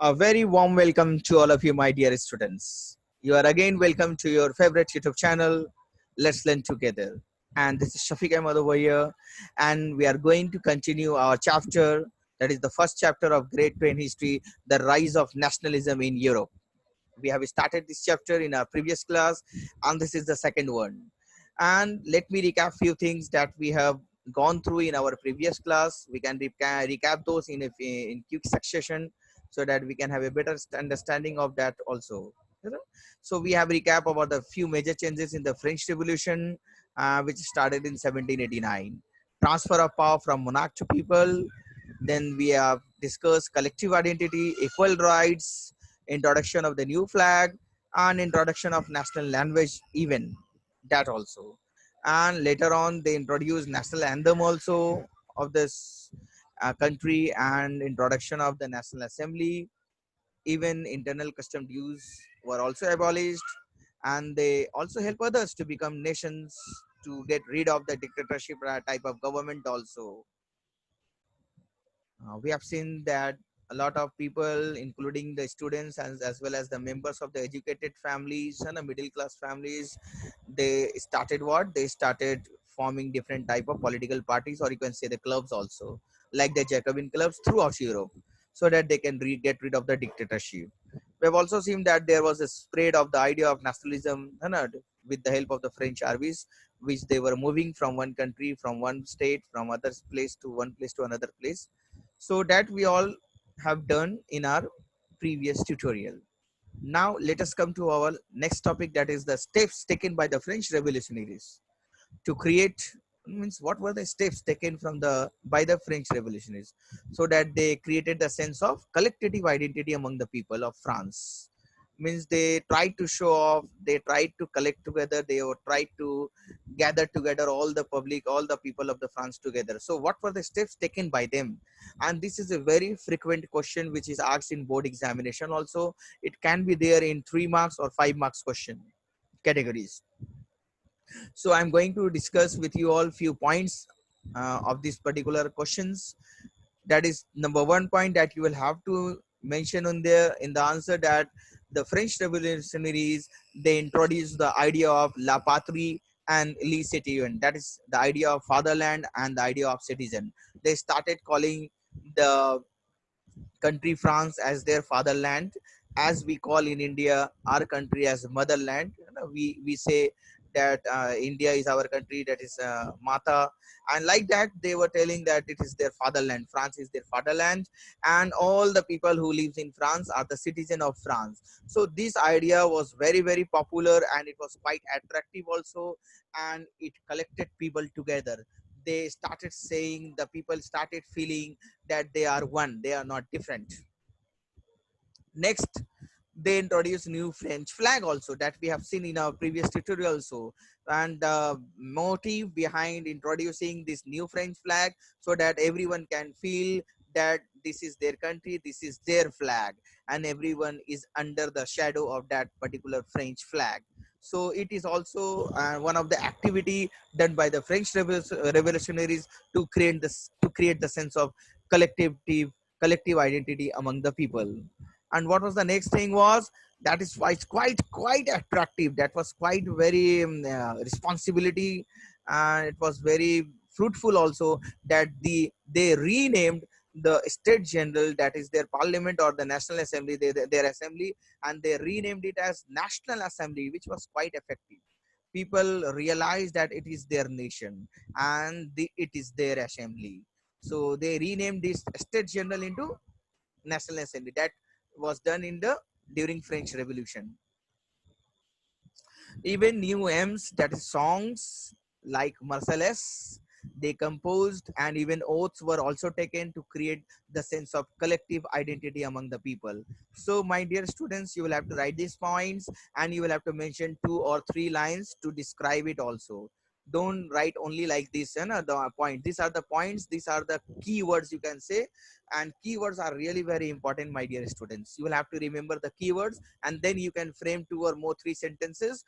A very warm welcome to all of you, my dear students. You are again welcome to your favorite YouTube channel, Let's Learn Together. And this is Shafiq Ahmad over here, and we are going to continue our chapter. That is the first chapter of Grade 2 in History, The Rise of Nationalism in Europe. We have started this chapter in our previous class, and this is the second one. And let me recap few things that we have gone through in our previous class. We can recap those in quick succession so that we can have a better understanding of that also. You know? So we have recap about the few major changes in the French Revolution, which started in 1789. Transfer of power from monarch to people. Then we have discussed collective identity, equal rights, introduction of the new flag, and introduction of national language even that also. And later on they introduced national anthem also of this country, and introduction of the National Assembly. Even internal custom dues were also abolished, and they also help others to become nations, to get rid of the dictatorship type of government also. We have seen that a lot of people, including the students as well as the members of the educated families and the middle class families, they started what? They started forming different type of political parties, or you can say the clubs also, like the Jacobin clubs throughout Europe, so that they can get rid of the dictatorship. We have also seen that there was a spread of the idea of nationalism, with the help of the French armies, which they were moving from one country, from one state, from other place to one place to another place. So that we all have done in our previous tutorial. Now let us come to our next topic, that is the steps taken by the French revolutionaries to create, means what were the steps taken from the by the French revolutionaries, so that they created the sense of collective identity among the people of France. Means they tried to show off, they tried to collect together, they were tried to gather together all the public, all the people of the France together. So what were the steps taken by them? And this is a very frequent question which is asked in board examination also. It can be there in 3 marks or 5 marks question categories. So I'm going to discuss with you all few points of these particular questions. That is number one point that you will have to mention on there in the answer, that the French revolutionaries, they introduced the idea of la patrie and le citoyen. That is the idea of fatherland and the idea of citizen. They started calling the country France as their fatherland, as we call in India our country as motherland. We say that India is our country, that is Mata, and like that they were telling that it is their fatherland. France is their fatherland, and all the people who lives in France are the citizen of France. So this idea was very popular, and it was quite attractive also, and it collected people together. They started saying, the people started feeling that they are one, they are not different. Next, they introduced new French flag also, that we have seen in our previous tutorial also. And the motive behind introducing this new French flag, so that everyone can feel that this is their country, this is their flag, and everyone is under the shadow of that particular French flag. So it is also one of the activity done by the French revolutionaries to create the sense of collective identity among the people. And what was the next thing was, that is why it's quite attractive, that was quite very responsibility, and it was very fruitful also, that they renamed the state general, that is their parliament or the National Assembly, their assembly, and they renamed it as National Assembly, which was quite effective. People realized that it is their nation, and it is their assembly. So they renamed this state general into National Assembly. That was done in the during French Revolution. Even new hymns, that is songs like Marseillaise, they composed, and even oaths were also taken to create the sense of collective identity among the people. So, my dear students, you will have to write these points, and you will have to mention 2 or 3 lines to describe it also. Don't write only like this, the point. These are the points, these are the keywords, you can say, and keywords are really very important, my dear students. You will have to remember the keywords, and then you can frame 2 or more 3 sentences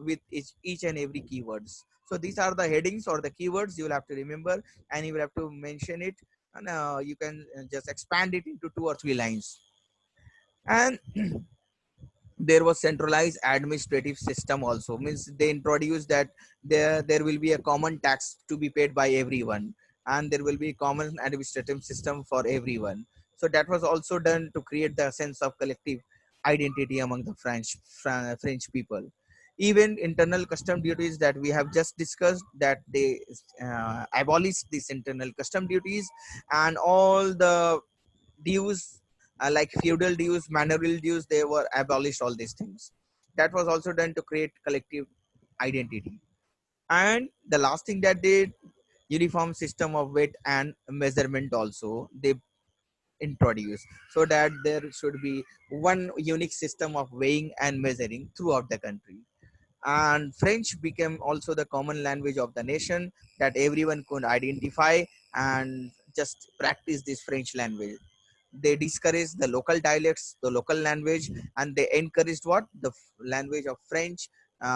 with each and every keywords. So these are the headings or the keywords you will have to remember, and you will have to mention it, and you can just expand it into 2 or 3 lines. And there was centralized administrative system also, means they introduced that there will be a common tax to be paid by everyone, and there will be common administrative system for everyone. So that was also done to create the sense of collective identity among the French people. Even internal custom duties that we have just discussed, that they abolished these internal custom duties, and all the dues, like feudal dues, manorial dues, they were abolished, all these things. That was also done to create collective identity. And the last thing that they, uniform system of weight and measurement also they introduced, so that there should be one unique system of weighing and measuring throughout the country. And French became also the common language of the nation, that everyone could identify and just practice this French language. They discouraged the local dialects, the local language, and they encouraged what, the language of French,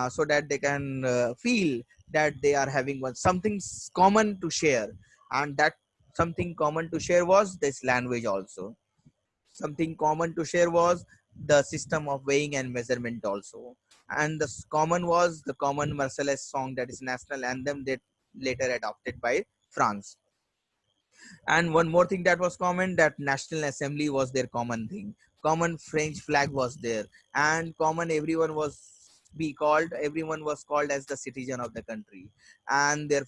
so that they can feel that they are having one something common to share. And that something common to share was this language also. Something common to share was the system of weighing and measurement also. And the common was the common Marseillaise song, that is national anthem, that later adopted by France. And one more thing that was common, that National Assembly was their common thing. Common French flag was there, and common everyone was called as the citizen of the country, and their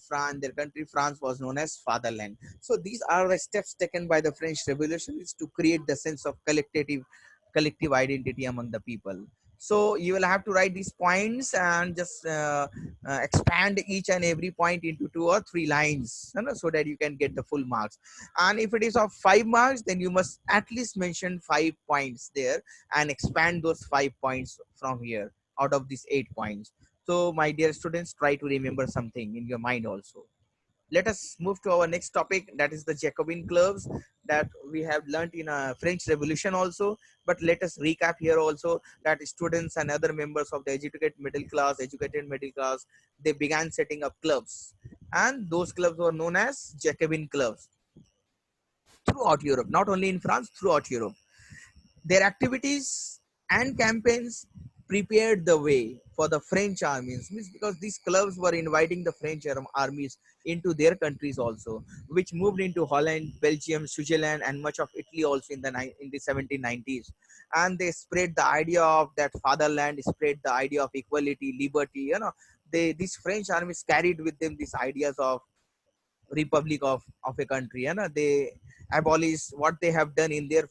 country France was known as fatherland. So these are the steps taken by the French Revolution, is to create the sense of collective identity among the people. So you will have to write these points and just expand each and every point into 2 or 3 lines, you know, so that you can get the full marks. And if it is of 5 marks, then you must at least mention 5 points there, and expand those 5 points from here out of these 8 points. So my dear students, try to remember something in your mind also. Let us move to our next topic, that is the Jacobin clubs, that we have learned in a French Revolution also. But let us recap here also, that students and other members of the educated middle class, they began setting up clubs, and those clubs were known as Jacobin clubs throughout Europe, not only in France, throughout Europe. Their activities and campaigns prepared the way for the French armies, means because these clubs were inviting the French armies into their countries also, which moved into Holland, Belgium, Switzerland, and much of Italy also in the 1790s. And they spread the idea of that fatherland, spread the idea of equality, liberty. You know, these French armies carried with them these ideas of republic of a country, and they abolish what they have done in their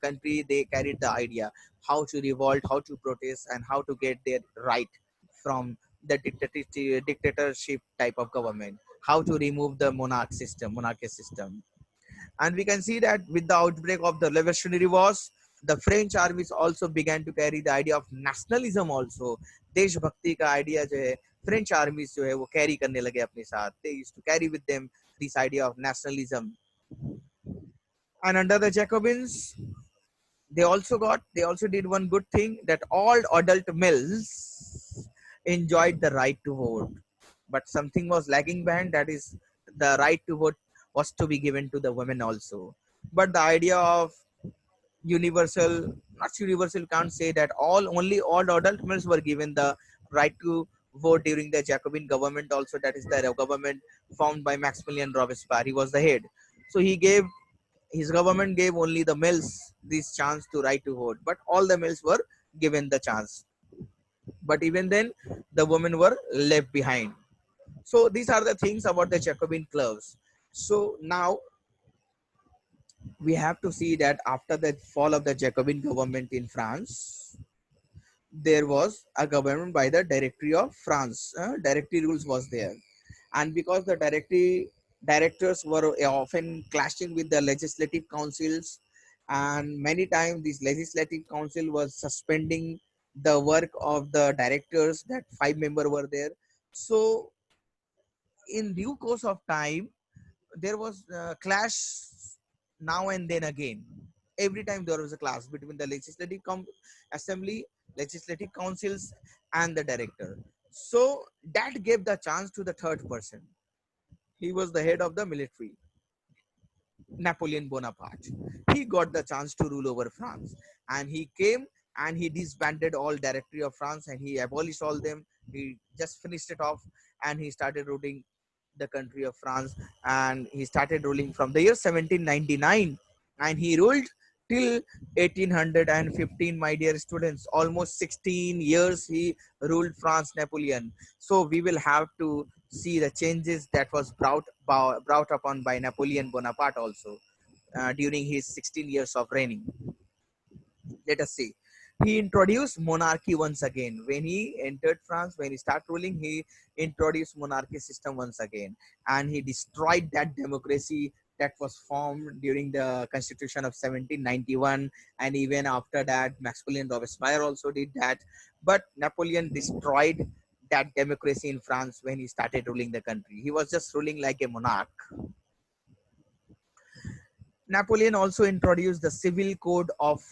country. They carried the idea how to revolt, how to protest, and how to get their right from the dictatorship type of government, how to remove the monarchy system. And we can see that with the outbreak of the Revolutionary Wars, the French armies also began to carry the idea of nationalism also. देशभक्ति का idea जो है French armies जो है वो carry करने लगे अपने साथ. They used to carry with them this idea of nationalism. And under the Jacobins, they also did one good thing, that all adult males enjoyed the right to vote, but something was lagging behind, that is the right to vote was to be given to the women also. But the idea of universal, not universal, can't say that all adult males were given the right to vote during the Jacobin government also, that is the government formed by Maximilian Robespierre. He was the head. So his government gave only the males this chance to right to vote, but all the males were given the chance. But even then, the women were left behind. So these are the things about the Jacobin clubs. So now we have to see that after the fall of the Jacobin government in France, there was a government by the Directory of France. Directory rules was there, and because the directors were often clashing with the legislative councils, and many times this legislative council was suspending the work of the directors, that 5 member were there. So in due course of time, there was a clash now and then again. Every time there was a clash between the assembly, legislative councils, and the director. So that gave the chance to the third person. He was the head of the military, Napoleon Bonaparte. He got the chance to rule over France. and he came and he disbanded all directory of France and he abolished all them. He just finished it off and he started ruling the country of France, and he started ruling from the year 1799 and he ruled till 1815, my dear students. Almost 16 years he ruled France, Napoleon. So we will have to see the changes that was brought upon by Napoleon Bonaparte also during his 16 years of reigning. Let us see. He introduced monarchy once again. When he entered France, when he started ruling, he introduced monarchy system once again. And he destroyed that democracy that was formed during the constitution of 1791. And even after that, Maximilien Robespierre also did that. But Napoleon destroyed that democracy in France when he started ruling the country. He was just ruling like a monarch. Napoleon also introduced the Civil Code of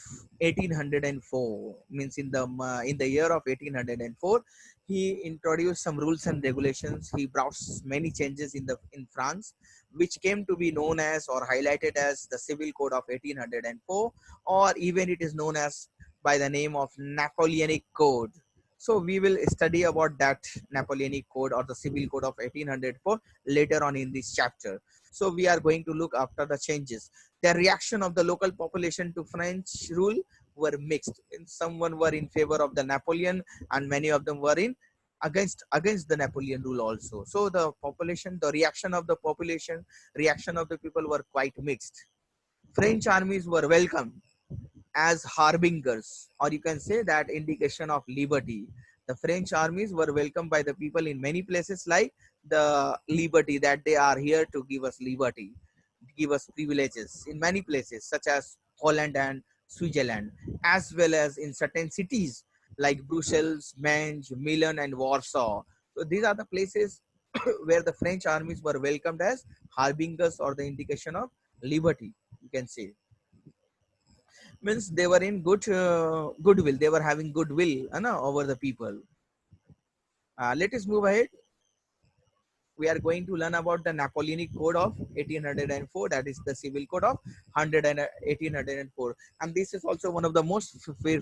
1804. Means in the year of 1804, he introduced some rules and regulations. He brought many changes in France, which came to be known as or highlighted as the Civil Code of 1804, or even it is known as by the name of Napoleonic Code. So we will study about that Napoleonic Code or the Civil Code of 1804 later on in this chapter. So we are going to look after the changes. The reaction of the local population to French rule were mixed. Someone were in favor of the Napoleon, and many of them were in against the Napoleon rule also. So the population, the reaction of the people were quite mixed. French armies were welcomed as harbingers, or you can say that indication of liberty. The French armies were welcomed by the people in many places, like the liberty, that they are here to give us liberty, give us privileges in many places, such as Holland and Switzerland, as well as in certain cities like Brussels, Mainz, Milan, and Warsaw. So these are the places where the French armies were welcomed as harbingers or the indication of liberty, you can say. Means they were in goodwill, they were having goodwill over the people. Let us move ahead. We are going to learn about the Napoleonic Code of 1804, that is the Civil Code of 1804. And this is also one of the most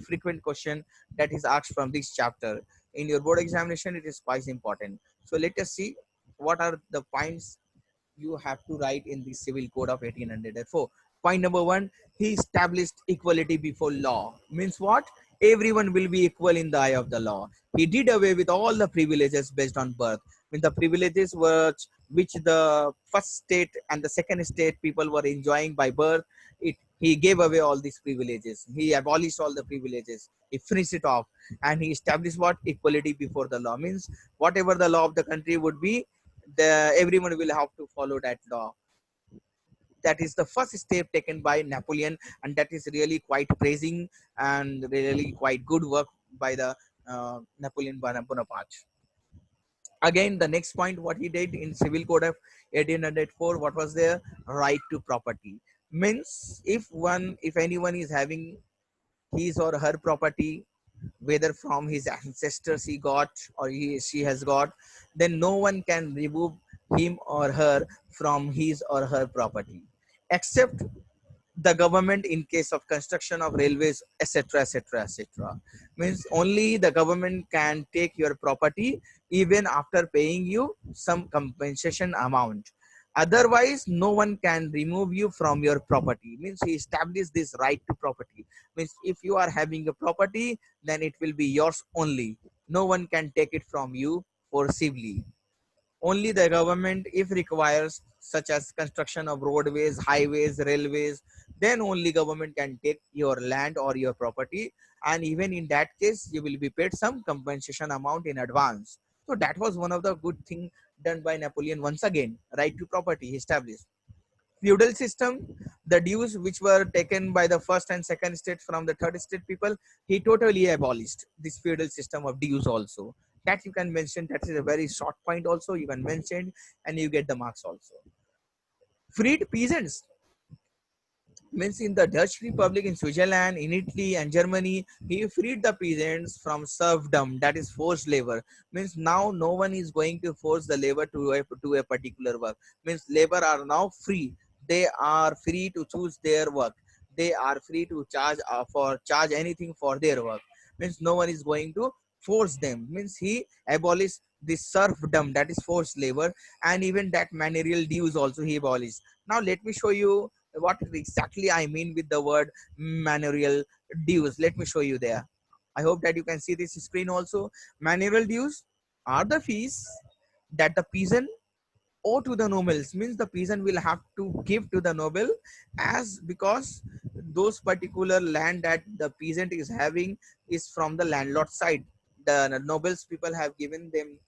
frequent question that is asked from this chapter. In your board examination, it is quite important. So let us see what are the points you have to write in the Civil Code of 1804. Point number one, he established equality before law. Means what? Everyone will be equal in the eye of the law. He did away with all the privileges based on birth. When the privileges were which the first state and the second state people were enjoying by birth, he gave away all these privileges. He abolished all the privileges. He finished it off, and he established what? Equality before the law. Means whatever the law of the country would be, everyone will have to follow that law. That is the first step taken by Napoleon, and that is really quite praising and really quite good work by the Napoleon Bonaparte. Again, the next point, what he did in Civil Code of 1804, what was their right to property? Means if anyone is having his or her property, whether from his ancestors he got or she has got, then no one can remove him or her from his or her property, except the government in case of construction of railways, etc., etc., etc. Means only the government can take your property even after paying you some compensation amount. Otherwise, no one can remove you from your property. Means he established this right to property. Means if you are having a property, then it will be yours only. No one can take it from you forcibly. Only the government, if requires, such as construction of roadways, highways, railways, then only government can take your land or your property, and even in that case you will be paid some compensation amount in advance. So that was one of the good thing done by Napoleon. Once again, right to property established. Feudal system, the dues which were taken by the first and second state from the third state people, he totally abolished this feudal system of dues also. That you can mention, that is a very short point also, you can mention and you get the marks also. Freed peasants, means in the Dutch Republic, in Switzerland, in Italy and Germany, he freed the peasants from serfdom, that is forced labor. Means now no one is going to force the labor to a particular work. Means labor are now free. They are free to choose their work. they are free to charge anything for their work. Means no one is going to force them. Means he abolished the serfdom, that is forced labor, and even that manorial dues also he abolished. Now let me show you what exactly I mean with the word manorial dues. Let me show you there. I hope that you can see this screen also. Manorial dues are the fees that the peasant owe to the nobles. Means the peasant will have to give to the noble, as because those particular land that the peasant is having is from the landlord side. The nobles people have given them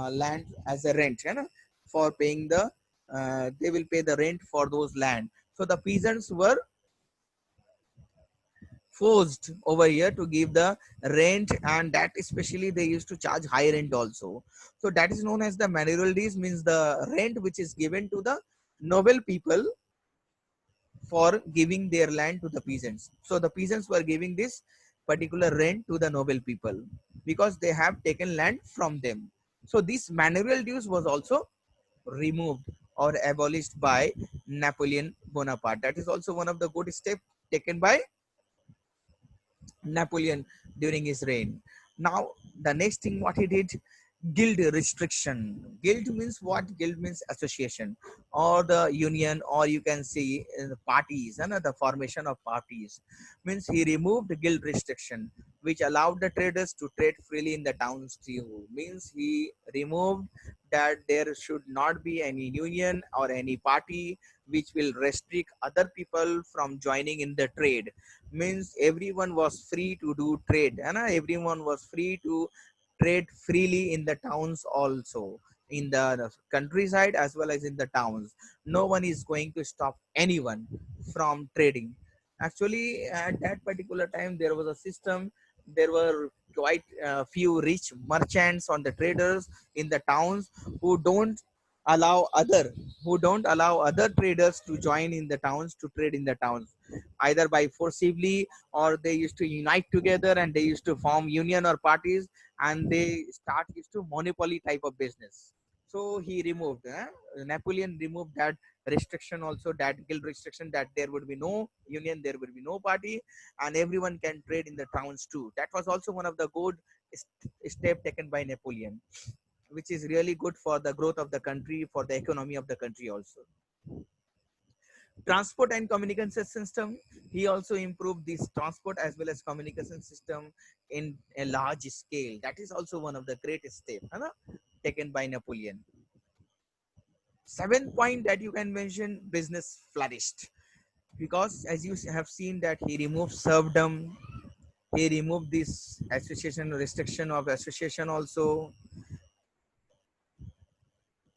land as a rent, you know, for paying the they will pay the rent for those land. So the peasants were forced over here to give the rent, and that especially they used to charge high rent also. So that is known as the manorial dues, means the rent which is given to the noble people for giving their land to the peasants. So the peasants were giving this particular rent to the noble people because they have taken land from them. So this manorial dues was also removed or abolished by Napoleon Bonaparte. That is also one of the good steps taken by Napoleon during his reign. Now, the next thing what he did, guild restriction. Guild means what? Guild means association or the union, or you can see the parties, and the formation of parties. Means he removed the guild restriction, which allowed the traders to trade freely in the towns too. Means he removed that there should not be any union or any party which will restrict other people from joining in the trade. Means everyone was free to do trade, and everyone was free to trade freely in the towns also, in the countryside as well as in the towns. No one is going to stop anyone from trading. Actually, at that particular time there was a system. There were quite a few rich merchants on the traders in the towns who don't allow other who don't allow other traders to join in the towns to trade in the towns, either by forcibly, or they used to unite together and they used to form union or parties, and they start used to monopoly type of business. So he removed Napoleon removed that restriction also, that guild restriction, that there would be no union, there would be no party, and everyone can trade in the towns too. That was also one of the good step taken by Napoleon, which is really good for the growth of the country, for the economy of the country also. Transport and communication system, he also improved this transport as well as communication system in a large scale. That is also one of the greatest steps taken by Napoleon. Seventh point that you can mention, business flourished, because as you have seen that he removed serfdom, he removed this association restriction of association also,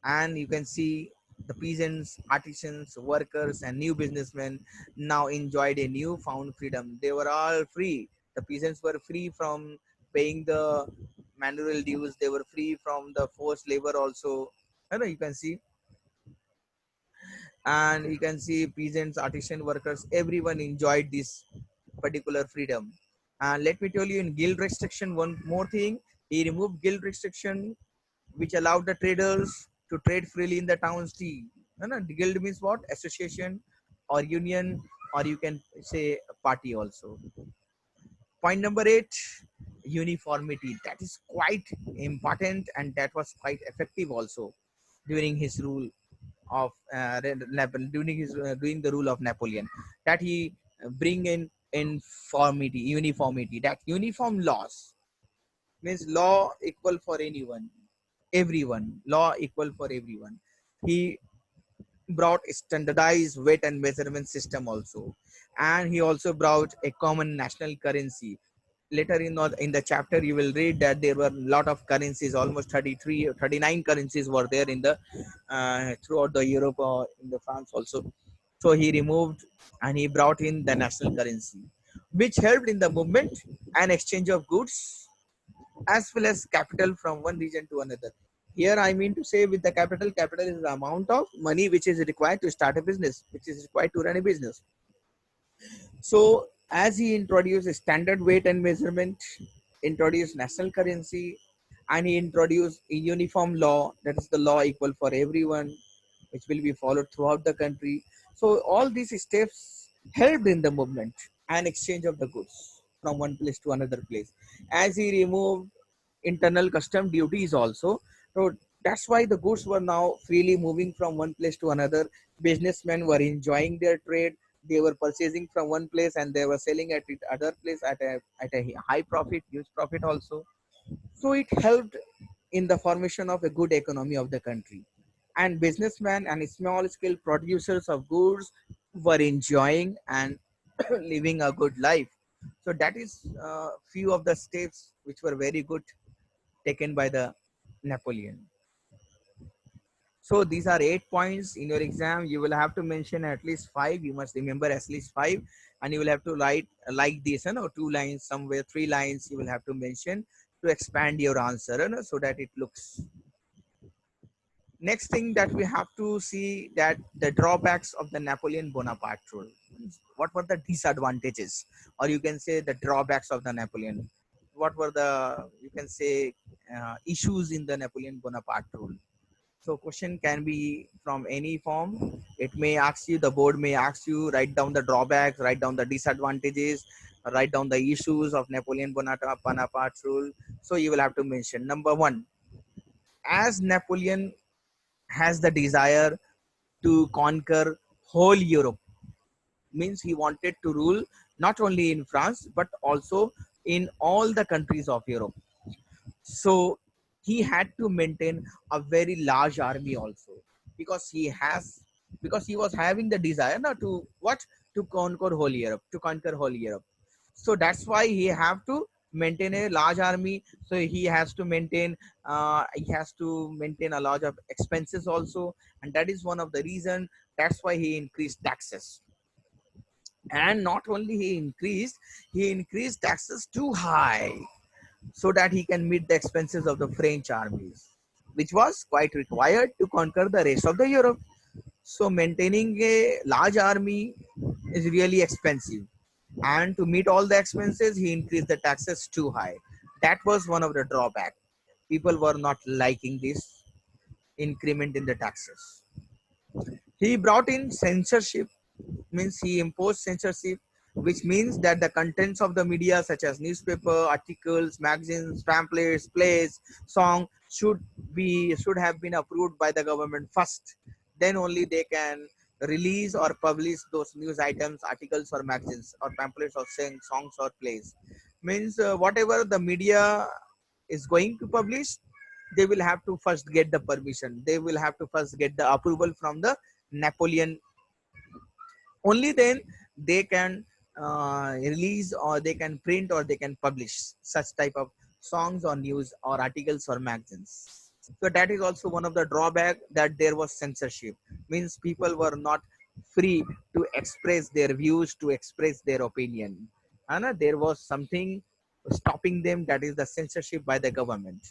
and you can see the peasants, artisans, workers, and new businessmen now enjoyed a newfound freedom. They were all free. The peasants were free from paying the manual dues. They were free from the forced labor also. You can see, and you can see peasants, artisan workers, everyone enjoyed this particular freedom. And let me tell you, in guild restriction, one more thing, he removed guild restriction, which allowed the traders to trade freely in the towns tea. No, no, the guild means what? Association or union, or you can say party also. Point number 8, uniformity. That is quite important, and that was quite effective also during his rule of during his during the rule of Napoleon. That he bring in uniformity. That uniform laws means law equal for anyone, everyone, law equal for everyone. He brought standardized weight and measurement system also, and he also brought a common national currency. Later in the chapter you will read that there were a lot of currencies, almost 33 or 39 currencies were there in the throughout the Europe or in the France also. So he removed and he brought in the national currency, which helped in the movement and exchange of goods as well as capital from one region to another. Here I mean to say, with the capital, capital is the amount of money which is required to start a business, which is required to run a business. So as he introduced a standard weight and measurement, introduced national currency, and he introduced a uniform law, that is the law equal for everyone, which will be followed throughout the country. So all these steps helped in the movement and exchange of the goods from one place to another place. As he removed internal custom duties also, so that's why the goods were now freely moving from one place to another. Businessmen were enjoying their trade. They were purchasing from one place and they were selling at it other place at a high profit, huge profit also. So it helped in the formation of a good economy of the country. And businessmen and small scale producers of goods were enjoying and living a good life. So that is few of the steps which were very good taken by the Napoleon. So these are 8 points in your exam. You will have to mention at least five. You must remember at least five, and you will have to write like this, 2 lines somewhere, 3 lines. You will have to mention to expand your answer, so that it looks. Next thing that we have to see that the drawbacks of the Napoleon Bonaparte rule. What were the disadvantages, or you can say the drawbacks of the Napoleon? What were the, you can say, issues in the Napoleon Bonaparte rule? So question can be from any form. It may ask you, the board may ask you, write down the drawbacks, write down the disadvantages, write down the issues of Napoleon Bonaparte rule. So you will have to mention number one, as Napoleon has the desire to conquer whole Europe, means he wanted to rule not only in France but also in all the countries of Europe. So he had to maintain a very large army also, because he was having the desire now to what, to conquer whole Europe, so that's why he have to maintain a large army. So he has to maintain a lot of expenses also, and that is one of the reason. That's why he increased taxes. And not only he increased taxes too high, so that he can meet the expenses of the French armies, which was quite required to conquer the rest of the Europe. So maintaining a large army is really expensive. And to meet all the expenses, he increased the taxes too high. That was one of the drawbacks. People were not liking this increment in the taxes. He brought in censorship, means he imposed censorship, which means that the contents of the media, such as newspaper, articles, magazines, pamphlets, plays, song, should have been approved by the government first. Then only they can release or publish those news items, articles, or magazines, or pamphlets, or songs or plays. Means whatever the media is going to publish, they will have to first get the permission. They will have to first get the approval from the Napoleon. Only then they can release, or they can print, or they can publish such type of songs or news or articles or magazines. So that is also one of the drawback, that there was censorship, means people were not free to express their views, to express their opinion, and there was something stopping them, that is the censorship by the government.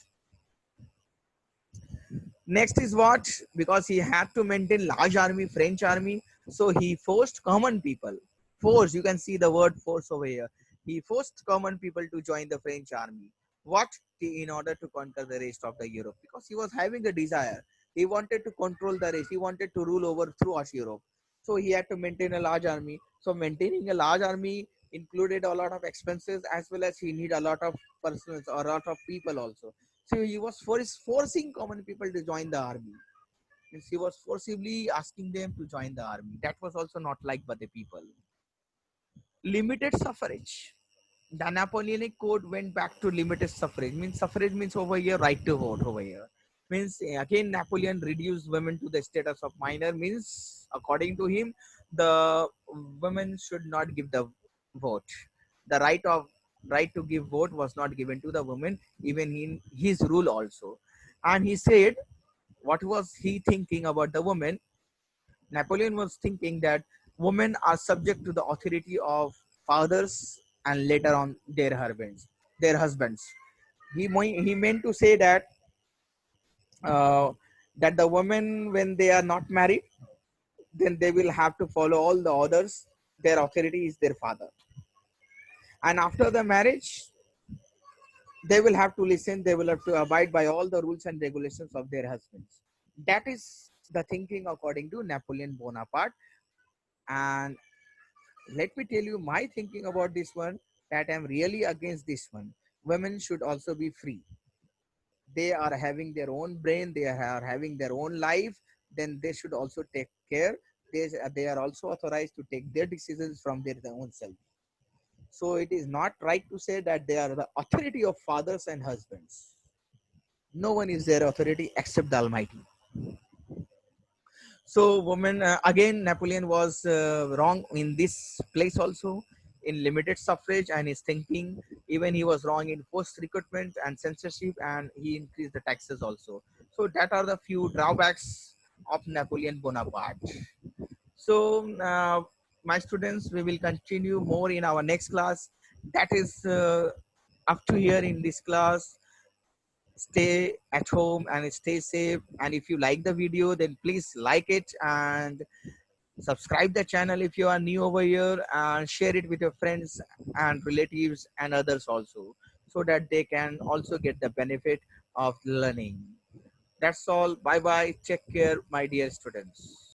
Next is what, because he had to maintain large army, French army, so he forced common people. Force, you can see the word force over here. He forced common people to join the French army. What? In order to conquer the rest of the Europe, because he was having a desire. He wanted to control the rest. He wanted to rule over throughout Europe. So he had to maintain a large army. So maintaining a large army included a lot of expenses, as well as he need a lot of persons or a lot of people also. So he was forcing common people to join the army. Means he was forcibly asking them to join the army. That was also not liked by the people. Limited suffrage. The Napoleonic Code went back to limited suffrage. Means suffrage means over here right to vote over here. Means again Napoleon reduced women to the status of minor. Means according to him, the women should not give the vote. The right to give vote was not given to the women, even in his rule also. And he said, what was he thinking about the women? Napoleon was thinking that women are subject to the authority of fathers and later on their husbands. Their husbands. He meant to say that uh, that the women, when they are not married, then they will have to follow all the orders. Their authority is their father, and after the marriage, they will have to listen. They will have to abide by all the rules and regulations of their husbands. That is the thinking according to Napoleon Bonaparte, and let me tell you my thinking about this one, that I'm really against this one. Women should also be free. They are having their own brain, they are having their own life, then they should also take care. They are also authorized to take their decisions from their own self. So it is not right to say that they are the authority of fathers and husbands. No one is their authority except the Almighty. So, woman, again, Napoleon was wrong in this place also, in limited suffrage and his thinking. Even he was wrong in post recruitment and censorship, and he increased the taxes also. So, that are the few drawbacks of Napoleon Bonaparte. So, my students, we will continue more in our next class. That is up to here in this class. Stay at home and stay safe. And if you like the video, then please like it and subscribe the channel if you are new over here, and share it with your friends and relatives and others also, so that they can also get the benefit of learning. That's all. Bye bye. Take care, my dear students.